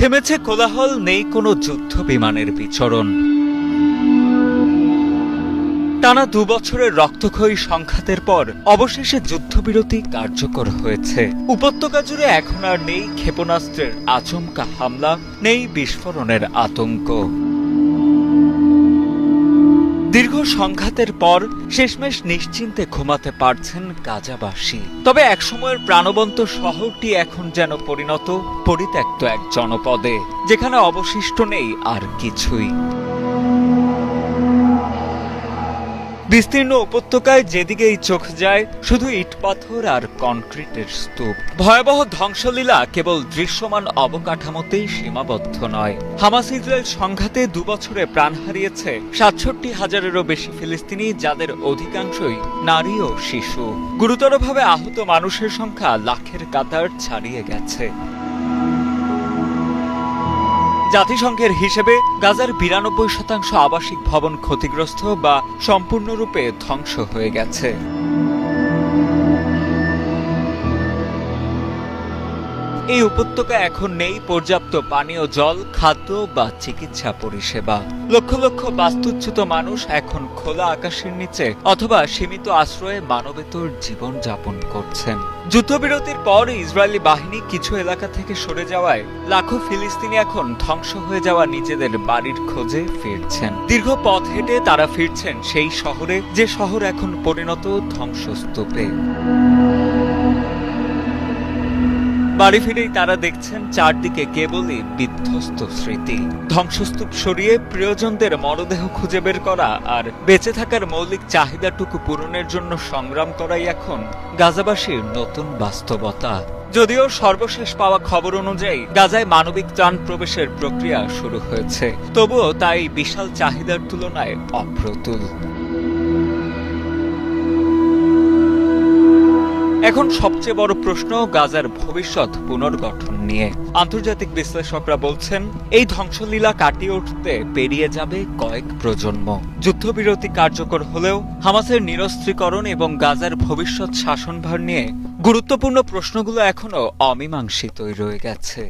থেমেছে কোলাহল, নেই কোনো যুদ্ধ বিমানের বিচরণ। টানা 2 বছরের রক্তক্ষয়ী সংঘাতের পর অবশেষে যুদ্ধবিরতি কার্যকর হয়েছে। উপত্যকা জুড়ে এখন আর নেই ক্ষেপণাস্ত্রের আচমকা হামলা, নেই বিস্ফোরণের আতঙ্ক। দীর্ঘ সংঘাতের পর শেষমেশ নিশ্চিন্তে ঘুমাতে পারছেন গাজাবাসী। তবে একসময়ের প্রাণবন্ত শহরটি এখন যেন পরিণত পরিত্যক্ত এক জনপদে, যেখানে অবশিষ্ট নেই আর কিছুই। বিস্তীর্ণ উপত্যকায় যেদিকেই চোখ যায় শুধু ইটপাথর আর কনক্রিটের স্তূপ। ভয়াবহ ধ্বংসলীলা কেবল দৃশ্যমান অবকাঠামোতেই সীমাবদ্ধ নয়। হামাস ইসরায়েল সংঘাতে 2 বছরে প্রাণ হারিয়েছে 67,000-এরও বেশি ফিলিস্তিনি, যাদের অধিকাংশই নারী ও শিশু। গুরুতরভাবে আহত মানুষের সংখ্যা লাখের কাতার ছাড়িয়ে গেছে। জাতিসংঘের হিসেবে গাজার 92% আবাসিক ভবন ক্ষতিগ্রস্ত বা সম্পূর্ণরূপে ধ্বংস হয়ে গেছে। এই উপত্যকা এখন নেই পর্যাপ্ত পানীয় জল, খাদ্য বা চিকিৎসা পরিষেবা। লক্ষ লক্ষ বাস্তুচ্যুত মানুষ এখন খোলা আকাশের নিচে অথবা সীমিত আশ্রয়ে মানবেতর জীবন যাপন করছেন। যুদ্ধবিরতির পর ইসরায়েলি বাহিনী কিছু এলাকা থেকে সরে যাওয়ায় লাখো ফিলিস্তিনি এখন ধ্বংস হয়ে যাওয়া নিজেদের বাড়ির খোঁজে ফিরছেন। দীর্ঘ পথ হেঁটে তারা ফিরছেন সেই শহরে, যে শহর এখন পরিণত ধ্বংসস্তূপে। বাড়ি ফিরেই তারা দেখছেন চারদিকে কেবলই বিধ্বস্ত স্মৃতি। ধ্বংসস্তূপ সরিয়ে প্রিয়জনদের মরদেহ খুঁজে বের করা আর বেঁচে থাকার মৌলিক চাহিদাটুকু পূরণের জন্য সংগ্রাম করাই এখন গাজাবাসীর নতুন বাস্তবতা। যদিও সর্বশেষ পাওয়া খবর অনুযায়ী গাজায় মানবিক ত্রাণ প্রবেশের প্রক্রিয়া শুরু হয়েছে, তবুও তাই বিশাল চাহিদার তুলনায় অপ্রতুল। এখন সবচেয়ে বড় প্রশ্ন গাজার ভবিষ্যৎ পুনর্গঠন নিয়ে। আন্তর্জাতিক বিশ্লেষকরা বলছেন এই ধ্বংসলীলা কাটিয়ে উঠতে পেরিয়ে যাবে কয়েক প্রজন্ম। যুদ্ধবিরতি কার্যকর হলেও হামাসের নিরস্ত্রীকরণ এবং গাজার ভবিষ্যৎ শাসনভার নিয়ে গুরুত্বপূর্ণ প্রশ্নগুলো এখনো অমীমাংসিতই রয়ে গেছে।